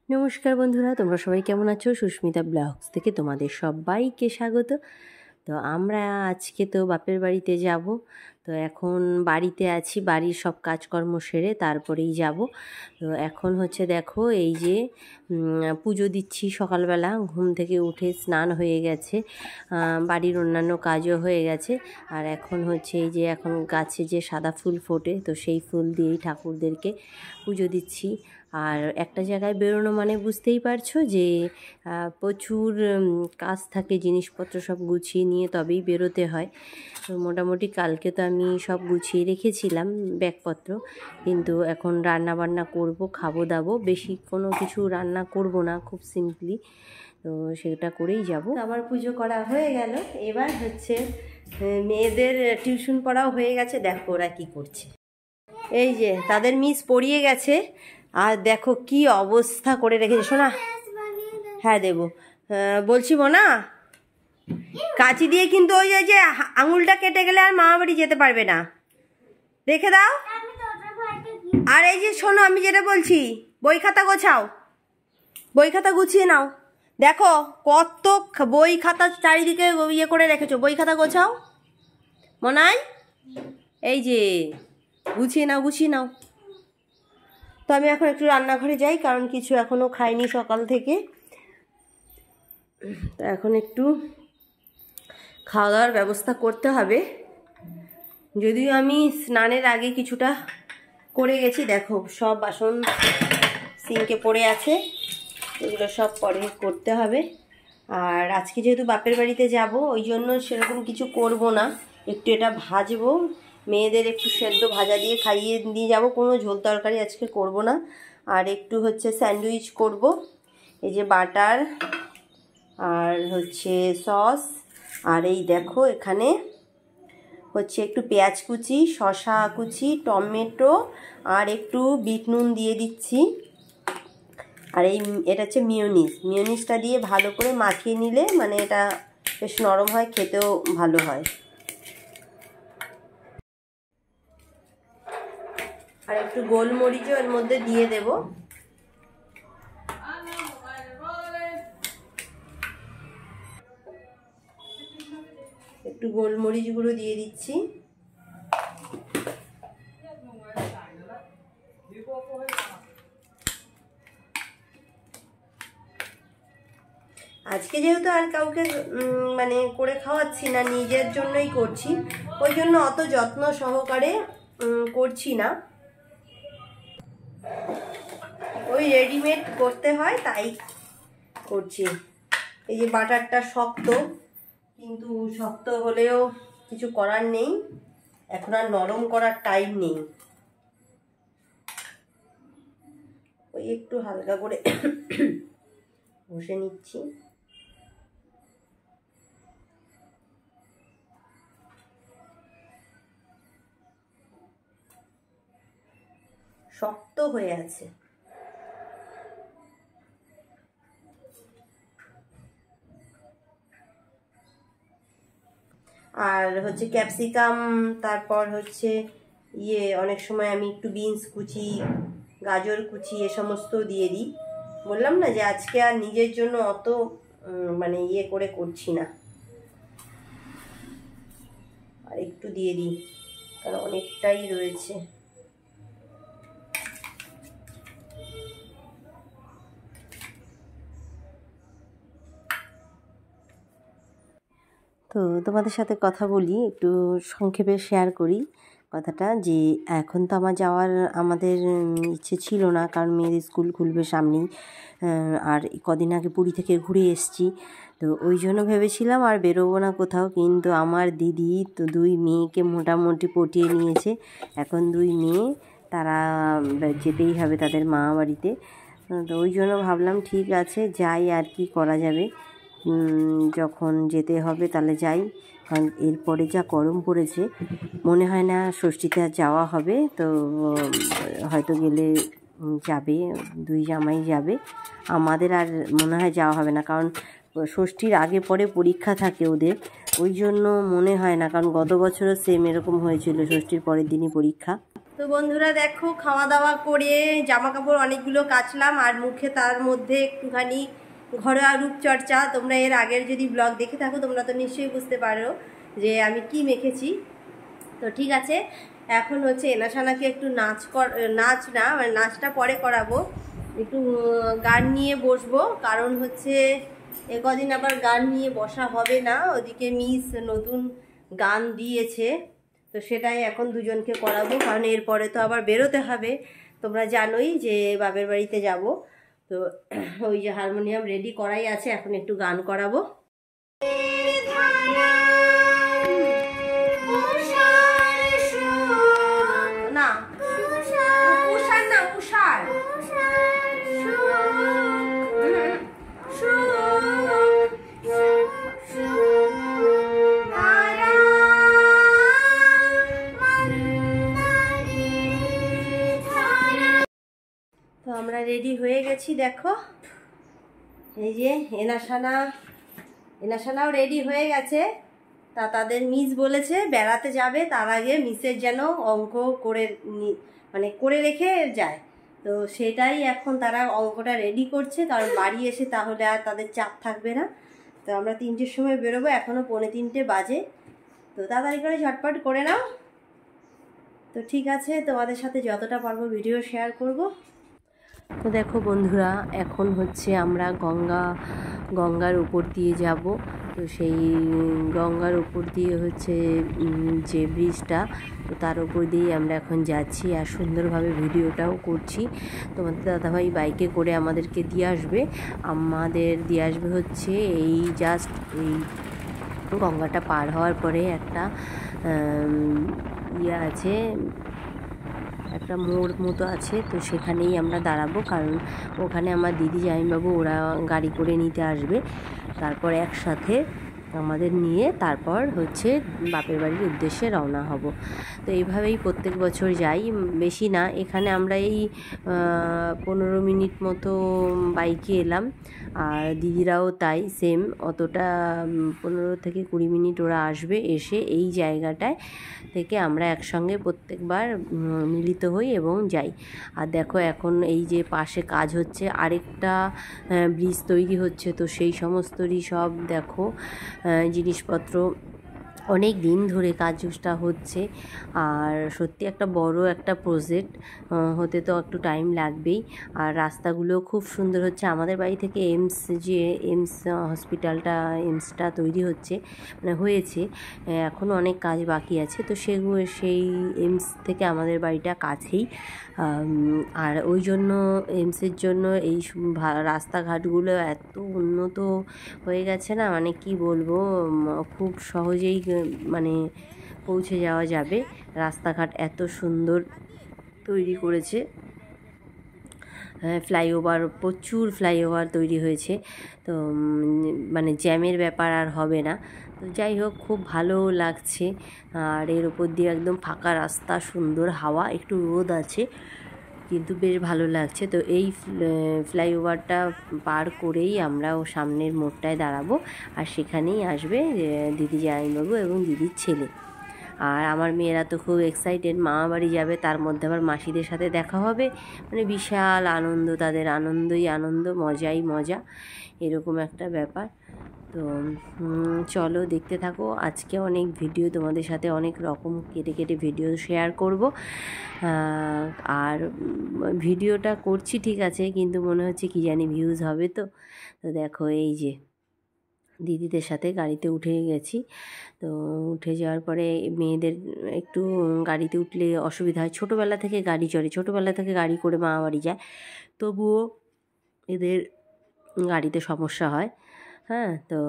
নমস্কার বন্ধুরা, তোমরা সবাই কেমন আছো? সুস্মিতা ব্লগস থেকে তোমাদের সবাইকে স্বাগত। তো আমরা আজকে তো বাপের বাড়িতে যাব। তো এখন বাড়িতে আছি, বাড়ির সব কাজকর্ম সেরে তারপরেই যাব। তো এখন হচ্ছে দেখো এই যে পুজো দিচ্ছি। সকালবেলা ঘুম থেকে উঠে স্নান হয়ে গেছে, বাড়ির অন্যান্য কাজও হয়ে গেছে। আর এখন হচ্ছে এই যে এখন গাছে যে সাদা ফুল ফোটে, তো সেই ফুল দিয়েই ঠাকুরদেরকে পুজো দিচ্ছি। আর একটা জায়গায় বেরোনো মানে বুঝতেই পারছো যে প্রচুর কাজ থাকে, জিনিসপত্র সব গুছিয়ে নিয়ে তবেই বেরোতে হয়। তো মোটামুটি কালকে তো আমি সব গুছিয়ে রেখেছিলাম ব্যাগপত্র, কিন্তু এখন রান্না বান্না করব, খাবো দাবো, বেশি কোনো কিছু রান্না করব না, খুব সিম্পলি। তো সেটা করেই যাব। আবার পুজো করা হয়ে গেল, এবার হচ্ছে মেয়েদের টিউশন পড়াও হয়ে গেছে। দেখো ওরা কি করছে, এই যে তাদের মিস পড়িয়ে গেছে, আর দেখো কি অবস্থা করে রেখেছে। শোনা, হ্যাঁ দেবো, বলছি না কাঁচি দিয়ে কিন্তু ওই যে আঙুলটা কেটে গেলে আর মামা বাড়ি যেতে পারবে না, রেখে দাও। আর এই যে শোনো, আমি যেটা বলছি, বই খাতা গোছাও, বই খাতা গুছিয়ে নাও। দেখো কত বই খাতা চারিদিকে ইয়ে করে রেখেছো, বই খাতা গোছাও মনাই, এই যে গুছিয়ে নাও, গুছিয়ে নাও। তো আমি এখন একটু রান্নাঘরে যাই, কারণ কিছু এখনও খাইনি সকাল থেকে। তো এখন একটু খাওয়া দাওয়ার ব্যবস্থা করতে হবে, যদিও আমি স্নানের আগে কিছুটা করে গেছি। দেখো সব বাসন সিঙ্কে পড়ে আছে, এগুলো সব পরে করতে হবে। আর আজকে যেহেতু বাপের বাড়িতে যাব, ওই জন্য সেরকম কিছু করব না, একটু এটা ভাজবো, মেয়েদের একটু সেদ্ধ ভাজা দিয়ে খাইয়ে দিয়ে যাব, কোনো ঝোল তরকারি আজকে করব না। আর একটু হচ্ছে স্যান্ডউইচ করব, এই যে বাটার আর হচ্ছে সস, আর এই দেখো এখানে হচ্ছে একটু পেঁয়াজ কুচি, শসা কুচি, টমেটো আর একটু বিট নুন দিয়ে দিচ্ছি। আর এটা হচ্ছে মিওনিজটা দিয়ে ভালো করে মাখিয়ে নিলে মানে এটা বেশ নরম হয়, খেতেও ভালো হয়। আর একটু গোলমরিচও এর মধ্যে দিয়ে দেব। একটু গোলমরিচ গুঁড়ো দিয়ে দিচ্ছি। আজকে যেহেতু আর কাউকে মানে করে খাওয়াচ্ছি না, নিজের জন্যই করছি, ওই জন্য অত যত্ন সহকারে করছি না, ওই রেডিমেড করতে হয় তাই করছি। এই যে বাটারটা শক্ত, কিন্তু শক্ত হলেও কিছু করার নেই, এখন আর নরম করার টাইম নেই, ওই একটু হালকা করে ঘষে নিচ্ছি। শক্ত হয়ে আছে। আর হচ্ছে ক্যাপসিকাম, তারপর হচ্ছে অনেক সময় আমি একটু বিনস কুচি, গাজর কুচি এ সমস্ত দিয়ে দিই। বললাম না যে আজকে আর নিজের জন্য অত মানে করে করছি না, আর একটু দিয়ে দিই কারণ অনেকটাই রয়েছে। তো তোমাদের সাথে কথা বলি, একটু সংক্ষেপে শেয়ার করি কথাটা, যে এখন তো আমাদের ইচ্ছে ছিল না, কারণ মেয়েদের স্কুল খুলবে সামনেই। আর কদিন আগে পুরী থেকে ঘুরে এসেছি, তো ওই জন্য ভেবেছিলাম আর বেরোবো না কোথাও, কিন্তু আমার দিদি তো 2 মেয়েকে মোটামুটি পটিয়ে নিয়েছে। এখন 2 মেয়ে, তারা যেতেই হবে তাদের মামা বাড়িতে। তো ওই জন্য ভাবলাম ঠিক আছে যাই, আর কি করা যাবে, যখন যেতে হবে তাহলে যাই। কারণ এরপরে যা গরম পড়েছে, মনে হয় না ষষ্ঠীতে আর যাওয়া হবে। তো হয়তো গেলে যাবে, 2 জামাই যাবে, আমাদের আর মনে হয় যাওয়া হবে না, কারণ ষষ্ঠীর আগে পরে পরীক্ষা থাকে ওদের, ওই জন্য মনে হয় না। কারণ গত বছরও সেম এরকম হয়েছিল, ষষ্ঠীর পরের দিনই পরীক্ষা। তো বন্ধুরা দেখো, খাওয়া দাওয়া করে জামা কাপড় অনেকগুলো কাচলাম, আর মুখে তার মধ্যে একটুখানি ঘরোয়া রূপচর্চা। তোমরা এর আগের যদি ব্লগ দেখে থাকো তোমরা তো নিশ্চয়ই বুঝতে পারো যে আমি কি মেখেছি। তো ঠিক আছে, এখন হচ্ছে এনাশানাকে একটু নাচ না মানে নাচটা পরে করাবো, একটু গান নিয়ে বসবো। কারণ হচ্ছে কদিন আবার গান নিয়ে বসা হবে না, ওদিকে মিস নতুন গান দিয়েছে, তো সেটাই এখন দুজনকে করাবো। কারণ এরপরে তো আবার বেরোতে হবে, তোমরা জানোই যে বাপের বাড়িতে যাব। তো ওই যে হারমোনিয়াম রেডি করাই আছে, এখন একটু গান করাবো। না উষার না, উষার তো আমরা রেডি হয়ে গেছি। দেখো এই যে এনাশানাও রেডি হয়ে গেছে। তা তাদের মিস বলেছে বেড়াতে যাবে, তার আগে মিসের যেন অঙ্ক করে মানে করে রেখে যায়। তো সেটাই এখন তারা অঙ্কটা রেডি করছে, কারণ বাড়ি এসে তাহলে আর তাদের চাপ থাকবে না। তো আমরা 3টের সময় বেরোবো, এখনও 2:45 বাজে। তো তাড়াতাড়ি করে ঝটপট করে নাও। তো ঠিক আছে, তোমাদের সাথে যতটা পারবো ভিডিও শেয়ার করব। তো দেখো বন্ধুরা, এখন হচ্ছে আমরা গঙ্গার উপর দিয়ে যাব। তো সেই গঙ্গার উপর দিয়ে হচ্ছে যে ব্রিজটা, তো তার উপর দিয়েই আমরা এখন যাচ্ছি, আর সুন্দরভাবে ভিডিওটাও করছি। তোমাদের দাদাভাই বাইকে করে আমাদেরকে দিয়ে আসবে হচ্ছে এই জাস্ট এই গঙ্গাটা পার হওয়ার পরে একটা ইয়ে আছে, একটা মোড় মতো আছে। তো সেখানেই আমরা দাঁড়াবো, কারণ ওখানে আমার দিদি জামাইবাবু ওরা গাড়ি করে নিতে আসবে, তারপর একসাথে আমাদের নিয়ে তারপর হচ্ছে বাপের বাড়ির উদ্দেশ্যে রওনা হব। তো এইভাবেই প্রত্যেক বছর যাই, বেশি না। এখানে আমরা এই 15 মিনিট মতো বাইকে এলাম, আর দিদিরাও তাই সেম, অতটা 15 থেকে 20 মিনিট ওরা আসবে, এসে এই জায়গাটায় থেকে আমরা একসঙ্গে প্রত্যেকবার মিলিত হই এবং যাই। আর দেখো এখন এই যে পাশে কাজ হচ্ছে, আরেকটা ব্রিজ তৈরি হচ্ছে। তো সেই সমস্তরই সব দেখো জিনিসপত্র, অনেক দিন ধরে কাজটা হচ্ছে, আর সত্যি একটা বড় একটা প্রজেক্ট হতে তো একটু টাইম লাগবেই। আর রাস্তাগুলো খুব সুন্দর হচ্ছে। আমাদের বাড়ি থেকে এমস হসপিটালটা, এমসটা তৈরি হচ্ছে মানে হয়েছে, এখনও অনেক কাজ বাকি আছে। তো সেই এমস থেকে আমাদের বাড়িটা কাছেই, আর ওই জন্য এমসের জন্য এই রাস্তাঘাটগুলো এত উন্নত হয়ে গেছে না, মানে কি বলবো, খুব সহজেই মানে পৌঁছে যাওয়া যাবে। রাস্তাঘাট এত সুন্দর তৈরি করেছে, ফ্লাইওভার, প্রচুর ফ্লাইওভার তৈরি হয়েছে। তো মানে জ্যামের ব্যাপার আর হবে না। তো যাই হোক, খুব ভালো লাগছে। আর এর উপর দিয়ে একদম ফাঁকা রাস্তা, সুন্দর হাওয়া, একটু রোদ আছে, কিন্তু বেশ ভালো লাগছে। তো এই ফ্লাইওভারটা পার করেই আমরা ও সামনের মোড়টায় দাঁড়াবো, আর সেখানেই আসবে দিদি জামাইবাবু এবং দিদির ছেলে। আর আমার মেয়েরা তো খুব এক্সাইটেড, মামা বাড়ি যাবে, তার মধ্যে আবার মাসিদের সাথে দেখা হবে, মানে বিশাল আনন্দ, তাদের আনন্দই আনন্দ, মজাই মজা, এরকম একটা ব্যাপার। তো চলো দেখতে থাকো। আজকে অনেক ভিডিও তোমাদের সাথে অনেক রকম কেটে কেটে ভিডিও শেয়ার করব। আর ভিডিওটা করছি ঠিক আছে, কিন্তু মনে হচ্ছে কি জানি ভিউজ হবে। তো দেখো এই যে দিদিদের সাথে গাড়িতে উঠে গেছি। তো উঠে যাওয়ার পরে মেয়েদের একটু গাড়িতে উঠলে অসুবিধা হয়, ছোটোবেলা থেকে গাড়ি চড়ে, ছোটোবেলা থেকে গাড়ি করে মামা বাড়ি যায়, তবুও এদের গাড়িতে সমস্যা হয়। হ্যাঁ, তো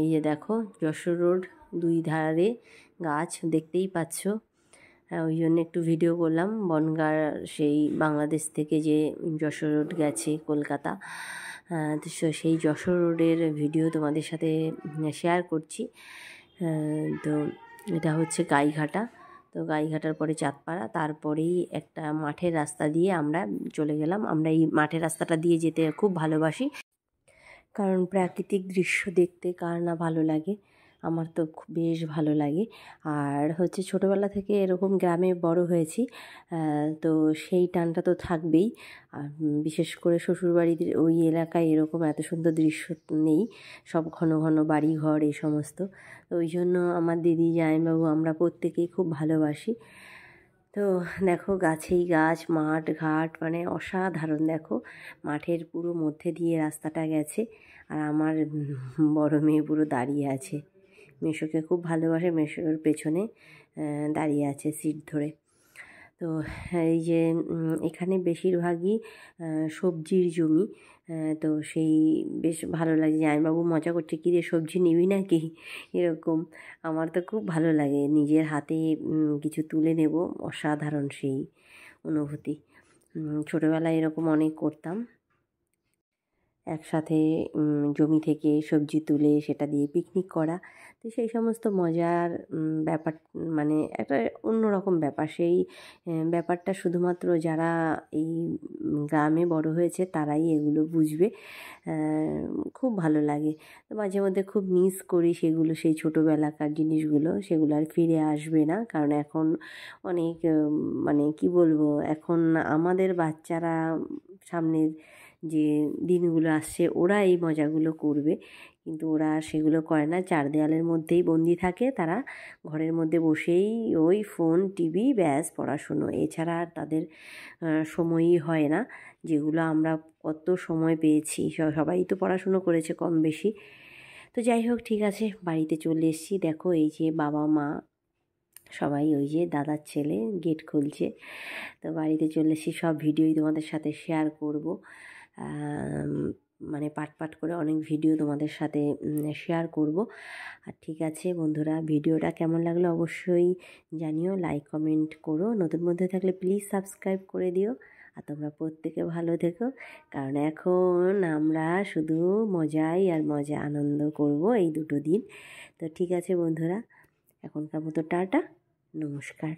এই যে দেখো যশোর রোড, দুই ধারে গাছ দেখতেই পাচ্ছ। হ্যাঁ, ওই জন্য একটু ভিডিও করলাম। বনগাঁ সেই বাংলাদেশ থেকে যে যশোর রোড গেছে কলকাতা, তো সেই যশোর রোডের ভিডিও তোমাদের সাথে শেয়ার করছি। তো এটা হচ্ছে গাইঘাটা। তো গাইঘাটার পরে চাঁদপাড়া, তারপরেই একটা মাঠের রাস্তা দিয়ে আমরা চলে গেলাম। আমরা এই মাঠের রাস্তাটা দিয়ে যেতে খুব ভালোবাসি, কারণ প্রাকৃতিক দৃশ্য দেখতে কার না ভালো লাগে। আমার তো বেশ ভালো লাগে। আর হচ্ছে ছোটোবেলা থেকে এরকম গ্রামে বড় হয়েছি, তো সেই টানটা তো থাকবেই। আর বিশেষ করে শ্বশুরবাড়ির ওই এলাকায় এরকম এত সুন্দর দৃশ্য নেই, সব ঘন ঘন বাড়িঘর এই সমস্ত। তো ওই জন্য আমার দিদি জামাইবাবু আমরা প্রত্যেকেই খুব ভালোবাসি। তো দেখো গাছেই গাছ, মাঠ ঘাট, মানে অসাধারণ। দেখো মাঠের পুরো মধ্যে দিয়ে রাস্তাটা গেছে, আর আমার বড় মেয়ে পুরো দাঁড়িয়ে আছে। মেসোকে খুব ভালোবাসে, মেসোর পেছনে দাঁড়িয়ে আছে সিট ধরে। তো এই যে এখানে বেশিরভাগই সবজির জমি, তো সেই বেশ ভালো লাগে। জামাইবাবু মজা করছে, কী রে সবজি নিবি নাকি, এরকম। আমার তো খুব ভালো লাগে নিজের হাতে কিছু তুলে নেব, অসাধারণ সেই অনুভূতি। ছোটোবেলায় এরকম অনেক করতাম, একসাথে জমি থেকে সবজি তুলে সেটা দিয়ে পিকনিক করা। তো সেই সমস্ত মজার ব্যাপার, মানে একটা অন্যরকম ব্যাপার। সেই ব্যাপারটা শুধুমাত্র যারা এই গ্রামে বড় হয়েছে তারাই এগুলো বুঝবে। খুব ভালো লাগে। তো মাঝে মধ্যে খুব মিস করি সেগুলো, সেই ছোটোবেলাকার জিনিসগুলো। সেগুলো আর ফিরে আসবে না, কারণ এখন অনেক মানে কি বলবো, এখন আমাদের বাচ্চারা সামনের যে দিনগুলো আসছে ওরা এই মজাগুলো করবে, কিন্তু ওরা সেগুলো করে না। চার দেয়ালের মধ্যেই বন্দি থাকে তারা, ঘরের মধ্যে বসেই ওই ফোন টিভি ব্যাস পড়াশুনো, এছাড়া আর তাদের সময়ই হয় না। যেগুলো আমরা কত সময় পেয়েছি, সবাই তো পড়াশুনো করেছে কম বেশি। তো যাই হোক, ঠিক আছে, বাড়িতে চলে এসেছি। দেখো এই যে বাবা মা সবাই, ওই যে দাদার ছেলে গেট খুলছে। তো বাড়িতে চলে এসেছি, সব ভিডিওই তোমাদের সাথে শেয়ার করব। মানে পাট পাট করে অনেক ভিডিও তোমাদের সাথে শেয়ার করব। আর ঠিক আছে বন্ধুরা, ভিডিওটা কেমন লাগলো অবশ্যই জানিও, লাইক কমেন্ট করো, নতুন মধ্যে থাকলে প্লিজ সাবস্ক্রাইব করে দিও। আর তোমরা প্রত্যেকে ভালো থেকো, কারণ এখন আমরা শুধু মজাই আর মজা, আনন্দ করব এই দুটো দিন। তো ঠিক আছে বন্ধুরা, এখনকার মতো টাটা, নমস্কার।